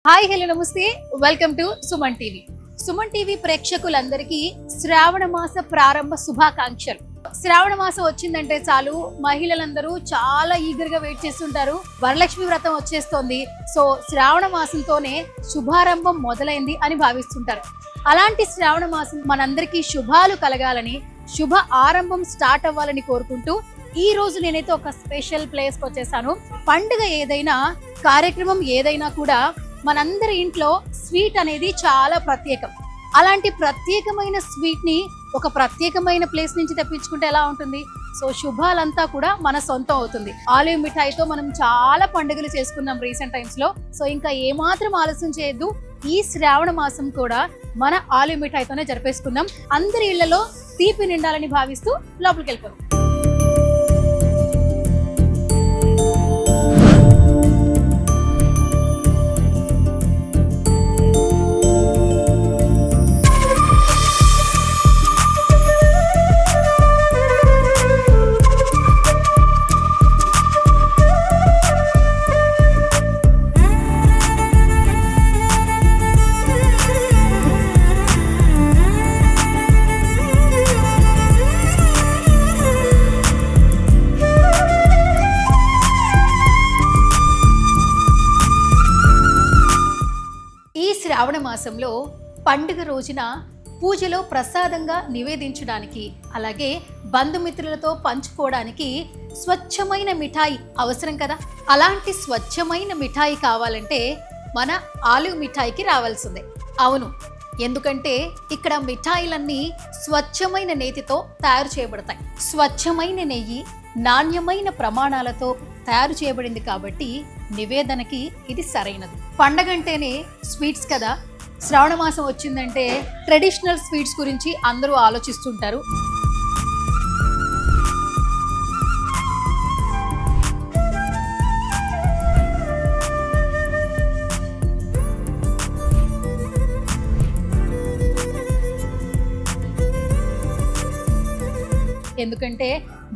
Hi hello నమస్తే, welcome to Suman TV. Suman TV ప్రేక్షకులందరికీ శ్రావణ మాస ప్రారంభ శుభాకాంక్షలు. శ్రావణ మాసం వచ్చిందంటే చాలు మహిళలందరూ చాలా ఈగర్గా వెయిట్ చేస్తుంటారు. వరలక్ష్మి వ్రతం వచ్చేస్తోంది. సో శ్రావణ మాసంతోనే శుభారంభం మొదలైంది అని భావిస్తుంటారు. అలాంటి శ్రావణ మాసం మనందరికీ శుభాలు కలగాలని, శుభ ఆరంభం స్టార్ట్ అవ్వాలని కోరుకుంటూ ఈ రోజు నేనైతే ఒక స్పెషల్ ప్లేస్కి వచ్చేసాను. పండుగ ఏదైనా, కార్యక్రమం ఏదైనా కూడా మనందరి ఇంట్లో స్వీట్ అనేది చాలా ప్రత్యేకం. అలాంటి ప్రత్యేకమైన స్వీట్ ని ఒక ప్రత్యేకమైన ప్లేస్ నుంచి తెప్పించుకుంటే ఎలా ఉంటుంది? సో శుభాలంతా కూడా మన సొంతం అవుతుంది. ఆలివ్ మిఠాయితో మనం చాలా పండుగలు చేసుకున్నాం రీసెంట్ టైమ్స్ లో. సో ఇంకా ఏమాత్రం ఆలస్యం చేయొద్దు, ఈ శ్రావణ మాసం కూడా మన ఆలివ్ మిఠాయితోనే జరిపేసుకుందాం. అందరి ఇళ్లలో తీపి నిండాలని భావిస్తూ లోపలికి వెళ్ళిపోదాం. శ్రావణ మాసంలో పండుగ రోజున పూజలో ప్రసాదంగా నివేదించడానికి, అలాగే బంధుమిత్రులతో పంచుకోవడానికి స్వచ్ఛమైన మిఠాయి అవసరం కదా. అలాంటి స్వచ్ఛమైన మిఠాయి కావాలంటే మన ఆలివ్ మిఠాయికి రావాల్సిందే. అవును, ఎందుకంటే ఇక్కడ మిఠాయిలన్నీ స్వచ్ఛమైన నేతితో తయారు చేయబడతాయి. స్వచ్ఛమైన నెయ్యి, నాణ్యమైన ప్రమాణాలతో తయారు చేయబడింది కాబట్టి నివేదనకి ఇది సరైనది. పండగంటేనే స్వీట్స్ కదా. శ్రావణ మాసం వచ్చిందంటే ట్రెడిషనల్ స్వీట్స్ గురించి అందరూ ఆలోచిస్తుంటారు. ఎందుకంటే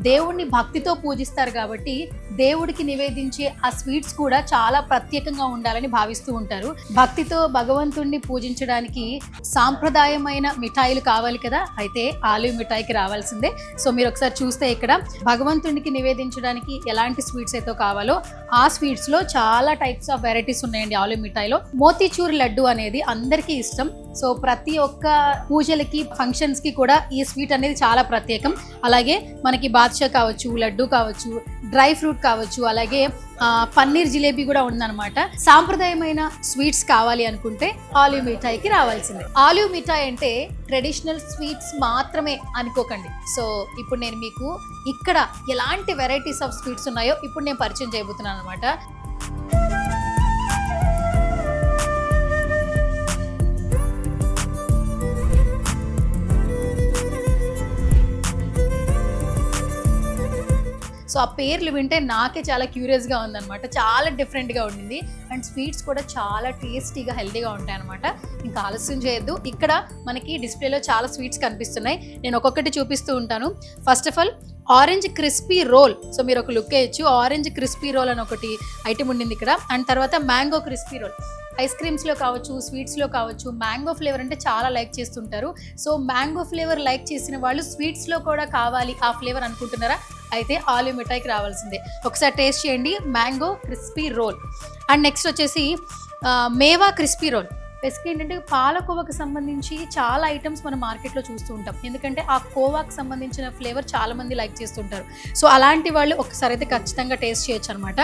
దేవుణ్ణి భక్తితో పూజిస్తారు కాబట్టి దేవుడికి నివేదించే ఆ స్వీట్స్ కూడా చాలా ప్రత్యేకంగా ఉండాలని భావిస్తూ ఉంటారు. భక్తితో భగవంతుణ్ణి పూజించడానికి సాంప్రదాయమైన మిఠాయిలు కావాలి కదా, అయితే ఆలివ్ మిఠాయికి రావాల్సిందే. సో మీరు ఒకసారి చూస్తే ఇక్కడ భగవంతునికి నివేదించడానికి ఎలాంటి స్వీట్స్ అయితే కావాలో ఆ స్వీట్స్ లో చాలా టైప్స్ ఆఫ్ వెరైటీస్ ఉన్నాయండి. ఆలివ్ మిఠాయిలో మోతీచూర్ లడ్డు అనేది అందరికీ ఇష్టం. సో ప్రతి ఒక్క పూజలకి, ఫంక్షన్స్ కి కూడా ఈ స్వీట్ అనేది చాలా ప్రత్యేకం. అలాగే మనకి బాద్షా కావచ్చు, లడ్డు కావచ్చు, డ్రై ఫ్రూట్ కావచ్చు, అలాగే పన్నీర్ జిలేబీ కూడా ఉందన్నమాట. సాంప్రదాయమైన స్వీట్స్ కావాలి అనుకుంటే ఆలివ్ మిఠాయికి రావాల్సిందే. ఆలివ్ మిఠాయి అంటే ట్రెడిషనల్ స్వీట్స్ మాత్రమే అనుకోకండి. సో ఇప్పుడు నేను మీకు ఇక్కడ ఎలాంటి వెరైటీస్ ఆఫ్ స్వీట్స్ ఉన్నాయో ఇప్పుడు నేను పరిచయం చేయబోతున్నాను అనమాట. సో ఆ పేర్లు వింటే నాకే చాలా క్యూరియస్గా ఉందన్నమాట. చాలా డిఫరెంట్గా ఉండింది అండ్ స్వీట్స్ కూడా చాలా టేస్టీగా, హెల్తీగా ఉంటాయి అనమాట. ఇంకా ఆలస్యం చేయొద్దు. ఇక్కడ మనకి డిస్ప్లేలో చాలా స్వీట్స్ కనిపిస్తున్నాయి. నేను ఒక్కొక్కటి చూపిస్తూ ఉంటాను. First of all orange crispy roll. So మీరు ఒక లుక్ వేయచ్చు. ఆరెంజ్ క్రిస్పీ రోల్ అని ఒకటి ఐటమ్ ఉండింది ఇక్కడ. అండ్ తర్వాత మ్యాంగో క్రిస్పీ రోల్. ఐస్ క్రీమ్స్లో కావచ్చు, స్వీట్స్లో కావచ్చు, మ్యాంగో ఫ్లేవర్ అంటే చాలా లైక్ చేస్తుంటారు. సో మ్యాంగో ఫ్లేవర్ లైక్ చేసిన వాళ్ళు స్వీట్స్లో కూడా కావాలి ఆ ఫ్లేవర్ అనుకుంటున్నారా? అయితే ఆలివ్ మిఠాయికి రావాల్సిందే. ఒకసారి టేస్ట్ చేయండి mango crispy roll. And next వచ్చేసి మేవా క్రిస్పీ రోల్. బెస్ట్గా ఏంటంటే పాలకోవాకు సంబంధించి చాలా ఐటమ్స్ మనం మార్కెట్లో చూస్తూ ఉంటాం. ఎందుకంటే ఆ కోవాకు సంబంధించిన ఫ్లేవర్ చాలా మంది లైక్ చేస్తుంటారు. సో అలాంటి వాళ్ళు ఒకసారి అయితే ఖచ్చితంగా టేస్ట్ చేయొచ్చు అనమాట.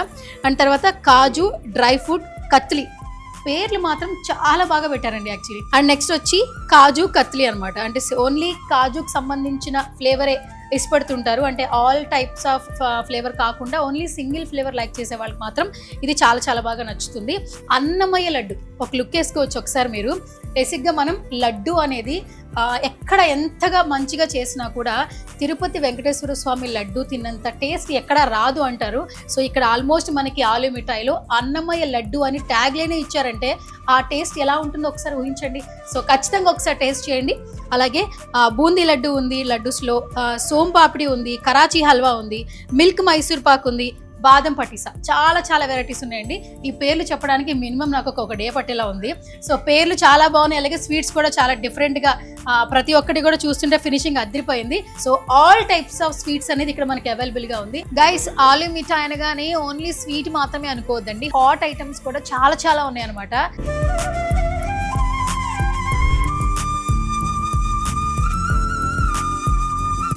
అండ్ తర్వాత కాజు, డ్రై ఫ్రూట్, కత్లీ. పేర్లు మాత్రం చాలా బాగా పెట్టారండి యాక్చువల్లీ. అండ్ నెక్స్ట్ వచ్చి కాజు కత్లీ అనమాట. అంటే ఓన్లీ కాజుకు సంబంధించిన ఫ్లేవరే ఇష్టపడుతుంటారు. అంటే ఆల్ టైప్స్ ఆఫ్ ఫ్లేవర్ కాకుండా ఓన్లీ సింగిల్ ఫ్లేవర్ లైక్ చేసే వాళ్ళకి మాత్రం ఇది చాలా చాలా బాగా నచ్చుతుంది. అన్నమయ్య లడ్డు ఒక లుక్ వేసుకోవచ్చు ఒకసారి మీరు. బేసిక్గా మనం లడ్డు అనేది ఎక్కడ ఎంతగా మంచిగా చేసినా కూడా తిరుపతి వెంకటేశ్వర స్వామి లడ్డు తిన్నంత టేస్ట్ ఎక్కడ రాదు అంటారు. సో ఇక్కడ ఆల్మోస్ట్ మనకి ఆలివ్ మిఠాయిలో అన్నమయ్య లడ్డు అని ట్యాగ్ లైనే ఇచ్చారంటే ఆ టేస్ట్ ఎలా ఉంటుందో ఒకసారి ఊహించండి. సో ఖచ్చితంగా ఒకసారి టేస్ట్ చేయండి. అలాగే బూందీ లడ్డు ఉంది, లడ్డూస్లో సోంపాపిడి ఉంది, కరాచీ హల్వా ఉంది, మిల్క్ మైసూర్ పాక్ ఉంది, బాదం పటిసా, చాలా చాలా వెరైటీస్ ఉన్నాయండి. ఈ పేర్లు చెప్పడానికి మినిమం నాకు ఒక డే పట్టేలా ఉంది. సో పేర్లు చాలా బాగున్నాయి, అలాగే స్వీట్స్ కూడా చాలా డిఫరెంట్గా, ప్రతి ఒక్కటి కూడా చూస్తుంటే ఫినిషింగ్ అదిరిపోయింది. So all types of sweets అనేది ఇక్కడ మనకి అవైలబుల్గా ఉంది. గైస్, ఆలు మిఠాయి అనగానే ఓన్లీ స్వీట్ మాత్రమే అనుకోవద్దండి, హాట్ ఐటమ్స్ కూడా చాలా చాలా ఉన్నాయి అనమాట.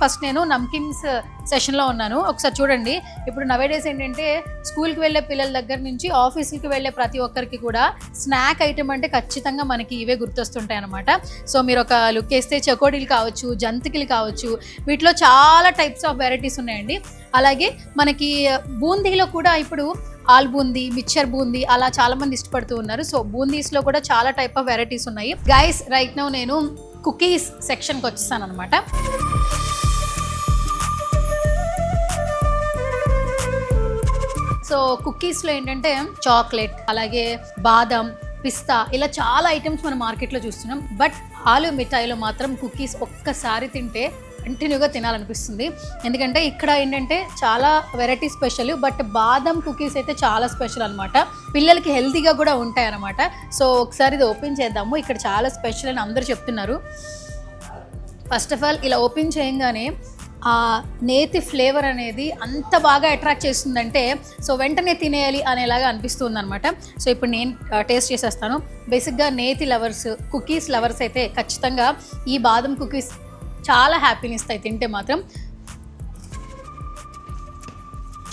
ఫస్ట్ నేను నమ్కిన్స్ సెషన్లో ఉన్నాను, ఒకసారి చూడండి. ఇప్పుడు నవేడేస్ ఏంటంటే స్కూల్కి వెళ్ళే పిల్లల దగ్గర నుంచి ఆఫీస్కి వెళ్ళే ప్రతి ఒక్కరికి కూడా స్నాక్ ఐటమ్ అంటే ఖచ్చితంగా మనకి ఇవే గుర్తొస్తుంటాయి అనమాట. సో మీరు ఒక లుక్ వేస్తే చకోడీలు కావచ్చు, జంతికలు కావచ్చు, వీటిలో చాలా టైప్స్ ఆఫ్ వెరైటీస్ ఉన్నాయండి. అలాగే మనకి బూందీలో కూడా ఇప్పుడు ఆల్ బూందీ, మిక్చర్ బూందీ అలా చాలా మంది ఇష్టపడుతూ ఉన్నారు. సో బూందీస్లో కూడా చాలా టైప్ ఆఫ్ వెరైటీస్ ఉన్నాయి. గైస్, రైట్ నౌ నేను కుకీస్ సెక్షన్కి వచ్చేసాను అనమాట. సో కుకీస్లో ఏంటంటే చాక్లెట్, అలాగే బాదం, పిస్తా, ఇలా చాలా ఐటమ్స్ మనం మార్కెట్లో చూస్తున్నాం. బట్ ఆలు మిఠాయిలో మాత్రం కుకీస్ ఒక్కసారి తింటే కంటిన్యూగా తినాలనిపిస్తుంది. ఎందుకంటే ఇక్కడ ఏంటంటే చాలా వెరైటీ స్పెషల్, బట్ బాదం కుకీస్ అయితే చాలా స్పెషల్ అనమాట. పిల్లలకి హెల్తీగా కూడా ఉంటాయి అనమాట. సో ఒకసారి ఇది ఓపెన్ చేద్దాము. ఇక్కడ చాలా స్పెషల్ అని అందరూ చెప్తున్నారు. ఫస్ట్ ఆఫ్ ఆల్ ఇలా ఓపెన్ చేయగానే ఆ నేతి ఫ్లేవర్ అనేది అంత బాగా అట్రాక్ట్ చేస్తుందంటే సో వెంటనే తినేయాలి అనేలాగా అనిపిస్తుంది అనమాట. సో ఇప్పుడు నేను టేస్ట్ చేసేస్తాను. బేసిక్గా నేతి లవర్స్, కుకీస్ లవర్స్ అయితే ఖచ్చితంగా ఈ బాదం కుకీస్ చాలా హ్యాపీని ఇస్తాయి తింటే మాత్రం.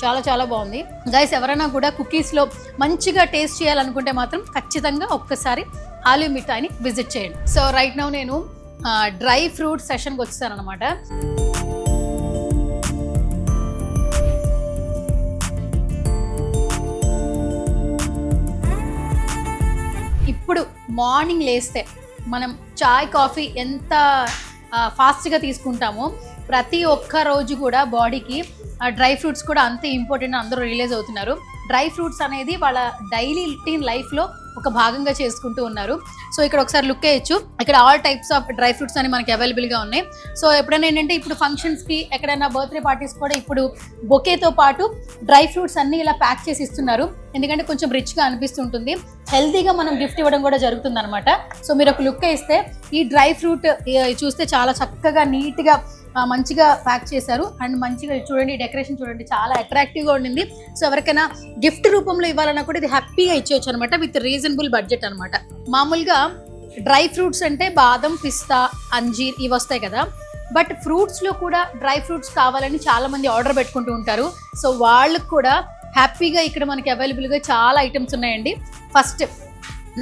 చాలా చాలా బాగుంది గైస్. ఎవరైనా కూడా కుకీస్లో మంచిగా టేస్ట్ చేయాలనుకుంటే మాత్రం ఖచ్చితంగా ఒక్కసారి ఆలు మిఠాయిని విజిట్ చేయండి. సో రైట్ నౌ నేను డ్రై ఫ్రూట్ సెషన్కి వచ్చేసాను అనమాట. ఇప్పుడు మార్నింగ్ లేస్తే మనం చాయ్, కాఫీ ఎంత ఫాస్ట్గా తీసుకుంటామో ప్రతి ఒక్క రోజు కూడా బాడీకి డ్రై ఫ్రూట్స్ కూడా అంతే ఇంపార్టెంట్ అందరూ రియలైజ్ అవుతున్నారు. డ్రై ఫ్రూట్స్ అనేది వాళ్ళ డైలీ రొటీన్ లైఫ్లో ఒక భాగంగా చేసుకుంటూ ఉన్నారు. సో ఇక్కడ ఒకసారి లుక్ వేయచ్చు. ఇక్కడ all types of dry fruits అని మనకి అవైలబుల్గా ఉన్నాయి. సో ఎప్పుడైనా ఏంటంటే ఇప్పుడు ఫంక్షన్స్కి, ఎక్కడైనా బర్త్డే పార్టీస్ కూడా ఇప్పుడు బొకేతో పాటు డ్రై ఫ్రూట్స్ అన్నీ ఇలా ప్యాక్ చేసి ఇస్తున్నారు. ఎందుకంటే కొంచెం రిచ్గా అనిపిస్తుంటుంది, హెల్తీగా మనం గిఫ్ట్ ఇవ్వడం కూడా జరుగుతుంది అనమాట. సో మీరు ఒక లుక్ వేస్తే ఈ డ్రై ఫ్రూట్ చూస్తే చాలా చక్కగా నీట్గా మంచిగా ప్యాక్ చేశారు. అండ్ మంచిగా చూడండి, డెకరేషన్ చూడండి, చాలా అట్రాక్టివ్గా ఉండింది. సో ఎవరికైనా గిఫ్ట్ రూపంలో ఇవ్వాలన్నా కూడా ఇది హ్యాపీగా ఇచ్చేయచ్చు అనమాట, విత్ రీజనబుల్ బడ్జెట్ అనమాట. మామూలుగా డ్రై ఫ్రూట్స్ అంటే బాదం, పిస్తా, అంజీర్ ఇవి వస్తాయి కదా. బట్ ఫ్రూట్స్లో కూడా డ్రై ఫ్రూట్స్ కావాలని చాలామంది ఆర్డర్ పెట్టుకుంటూ ఉంటారు. సో వాళ్ళకు కూడా హ్యాపీగా ఇక్కడ మనకి అవైలబుల్గా చాలా ఐటమ్స్ ఉన్నాయండి. ఫస్ట్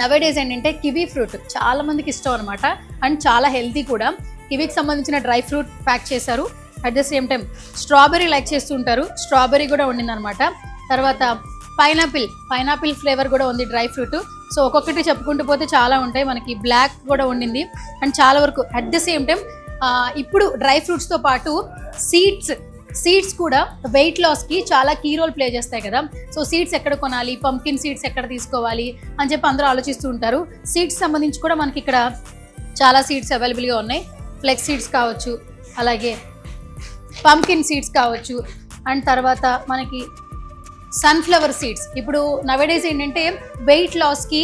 నవేడేస్ ఏంటంటే కివీ ఫ్రూట్ చాలా మందికి ఇష్టం అనమాట, అండ్ చాలా హెల్తీ కూడా. కివీకి సంబంధించిన డ్రై ఫ్రూట్ ప్యాక్ చేశారు. At the same time strawberry like చేస్తుంటారు, స్ట్రాబెర్రీ కూడా ఉండిందనమాట. తర్వాత పైనాపిల్ ఫ్లేవర్ కూడా ఉంది డ్రై ఫ్రూట్. సో ఒక్కొక్కటి చెప్పుకుంటూ పోతే చాలా ఉంటాయి. మనకి బ్లాక్ కూడా ఉండింది అండ్ చాలా వరకు. అట్ ద సేమ్ టైం ఇప్పుడు డ్రై ఫ్రూట్స్తో పాటు సీడ్స్ కూడా వెయిట్ లాస్కి చాలా కీ రోల్ ప్లే చేస్తాయి కదా. సో సీడ్స్ ఎక్కడ కొనాలి, పంకిన్ సీడ్స్ ఎక్కడ తీసుకోవాలి అని చెప్పి అందరూ ఆలోచిస్తూ ఉంటారు. సీడ్స్ సంబంధించి కూడా మనకి ఇక్కడ చాలా సీడ్స్ అవైలబుల్గా ఉన్నాయి. ఫ్లెక్స్ సీడ్స్ కావచ్చు, అలాగే పంకిన్ సీడ్స్ కావచ్చు, అండ్ తర్వాత మనకి సన్ఫ్లవర్ సీడ్స్. ఇప్పుడు నవేడేస్ ఏంటంటే వెయిట్ లాస్కి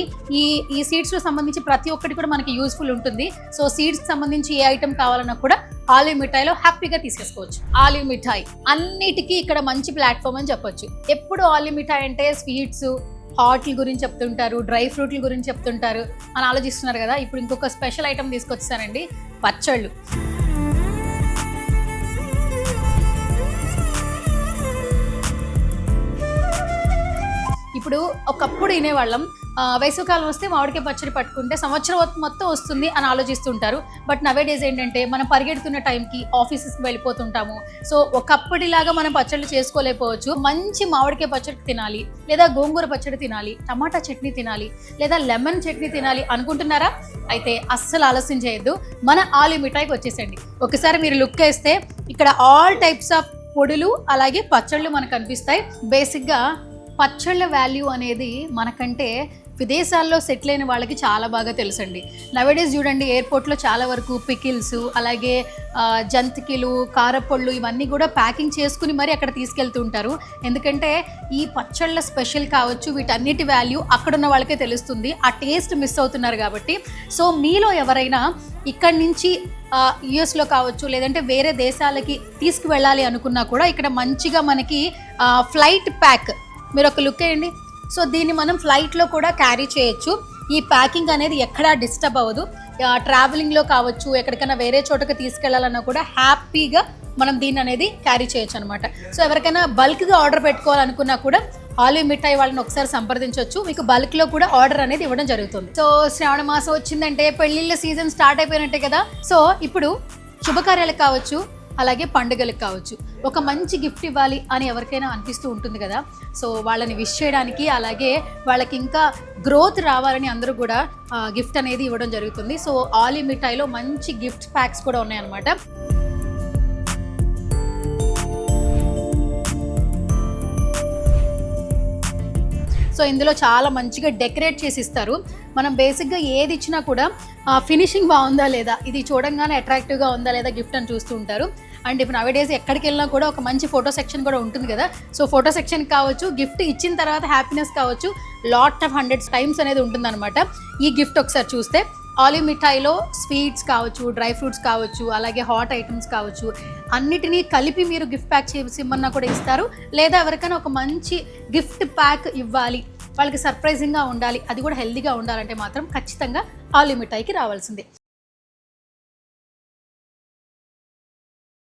ఈ సీడ్స్లో సంబంధించి ప్రతి ఒక్కటి కూడా మనకి యూస్ఫుల్ ఉంటుంది. సో సీడ్స్కి సంబంధించి ఏ ఐటమ్ కావాలన్నా కూడా ఆలివ్ మిఠాయిలో హ్యాపీగా తీసేసుకోవచ్చు. ఆలివ్ మిఠాయి అన్నిటికీ ఇక్కడ మంచి ప్లాట్ఫామ్ అని చెప్పొచ్చు. ఎప్పుడు ఆలివ్ మిఠాయి అంటే స్వీట్స్, హాట్ల గురించి చెప్తుంటారు, డ్రై ఫ్రూట్ల గురించి చెప్తుంటారు అని ఆలోచిస్తున్నారు కదా. ఇప్పుడు ఇంకొక స్పెషల్ ఐటమ్ తీసుకొచ్చానండి, పచ్చళ్ళు. ఇప్పుడు ఒకప్పుడు వినేవాళ్ళం వేసవికాలం వస్తే మామిడికాయ పచ్చడి పట్టుకుంటే సంవత్సరం మొత్తం వస్తుంది అని ఆలోచిస్తుంటారు. బట్ నవేడేస్ ఏంటంటే మనం పరిగెడుతున్న టైంకి ఆఫీసెస్కి వెళ్ళిపోతుంటాము. సో ఒకప్పటిలాగా మనం పచ్చళ్ళు చేసుకోలేకపోవచ్చు. మంచి మామిడికాయ పచ్చడి తినాలి, లేదా గోంగూర పచ్చడి తినాలి, టమాటా చట్నీ తినాలి, లేదా లెమన్ చట్నీ తినాలి అనుకుంటున్నారా? అయితే అస్సలు ఆలస్యం చేయొద్దు, మన ఆలివ్ మిఠాయికి వచ్చేసండి. ఒకసారి మీరు లుక్ వేస్తే ఇక్కడ ఆల్ టైప్స్ ఆఫ్ పొడులు అలాగే పచ్చళ్ళు మనకు కనిపిస్తాయి. బేసిక్గా పచ్చళ్ళ వాల్యూ అనేది మనకంటే విదేశాల్లో సెటిల్ అయిన వాళ్ళకి చాలా బాగా తెలుసండి. నవేడేస్ చూడండి, ఎయిర్పోర్ట్లో చాలా వరకు పికిల్స్, అలాగే జంతికలు, కారపళ్ళు ఇవన్నీ కూడా ప్యాకింగ్ చేసుకుని మరి అక్కడ తీసుకెళ్తూ ఉంటారు. ఎందుకంటే ఈ పచ్చళ్ళ స్పెషల్ కావచ్చు, వీటన్నిటి వాల్యూ అక్కడున్న వాళ్ళకే తెలుస్తుంది. ఆ టేస్ట్ మిస్ అవుతున్నారు కాబట్టి. సో మీలో ఎవరైనా ఇక్కడి నుంచి యుఎస్లో కావచ్చు, లేదంటే వేరే దేశాలకి తీసుకువెళ్ళాలి అనుకున్నా కూడా ఇక్కడ మంచిగా మనకి ఫ్లైట్ ప్యాక్, మీరు ఒక లుక్ వేయండి. సో దీన్ని మనం ఫ్లైట్లో కూడా క్యారీ చేయొచ్చు. ఈ ప్యాకింగ్ అనేది ఎక్కడా డిస్టర్బ్ అవ్వదు. ట్రావెలింగ్లో కావచ్చు, ఎక్కడికైనా వేరే చోటకి తీసుకెళ్లాలన్నా కూడా హ్యాపీగా మనం దీన్ని అనేది క్యారీ చేయొచ్చు అనమాట. సో ఎవరికైనా బల్క్గా ఆర్డర్ పెట్టుకోవాలనుకున్నా కూడా ఆలివ్ మిఠాయి వాళ్ళని ఒకసారి సంప్రదించవచ్చు. మీకు బల్క్లో కూడా ఆర్డర్ అనేది ఇవ్వడం జరుగుతుంది. సో శ్రావణ మాసం వచ్చిందంటే పెళ్ళిళ్ళ సీజన్ స్టార్ట్ అయిపోయినట్టే కదా. సో ఇప్పుడు శుభకార్యాలకు కావచ్చు, అలాగే పండుగలకు కావచ్చు, ఒక మంచి గిఫ్ట్ ఇవ్వాలి అని ఎవరికైనా అనిపిస్తూ ఉంటుంది కదా. సో వాళ్ళని విష్ చేయడానికి, అలాగే వాళ్ళకి ఇంకా గ్రోత్ రావాలని అందరూ కూడా గిఫ్ట్ అనేది ఇవ్వడం జరుగుతుంది. సో ఆలివ్ మిఠాయిలో మంచి గిఫ్ట్ ప్యాక్స్ కూడా ఉన్నాయన్నమాట. సో ఇందులో చాలా మంచిగా డెకరేట్ చేసి ఇస్తారు. మనం బేసిక్గా ఏది ఇచ్చినా కూడా ఫినిషింగ్ బాగుందా లేదా, ఇది చూడంగానే అట్రాక్టివ్గా ఉందా లేదా గిఫ్ట్ అని చూస్తూ ఉంటారు. అండ్ ఇప్పుడు నవేడేస్ ఎక్కడికి వెళ్ళినా కూడా ఒక మంచి ఫోటో సెక్షన్ కూడా ఉంటుంది కదా. సో ఫోటో సెక్షన్ కావచ్చు, గిఫ్ట్ ఇచ్చిన తర్వాత హ్యాపీనెస్ కావచ్చు, లాట్ ఆఫ్ 100 టైమ్స్ అనేది ఉంటుందన్నమాట. ఈ గిఫ్ట్ ఒకసారి చూస్తే ఆలివ్ మిఠాయిలో స్వీట్స్ కావచ్చు, డ్రై ఫ్రూట్స్ కావచ్చు, అలాగే హాట్ ఐటమ్స్ కావచ్చు, అన్నిటినీ కలిపి మీరు గిఫ్ట్ ప్యాక్ చేసి ఇమ్మన్నా కూడా ఇస్తారు. లేదా ఎవరికైనా ఒక మంచి గిఫ్ట్ ప్యాక్ ఇవ్వాలి, వాళ్ళకి సర్ప్రైజింగ్గా ఉండాలి, అది కూడా హెల్దీగా ఉండాలంటే మాత్రం ఖచ్చితంగా ఆలివ్ మిఠాయికి రావాల్సిందే.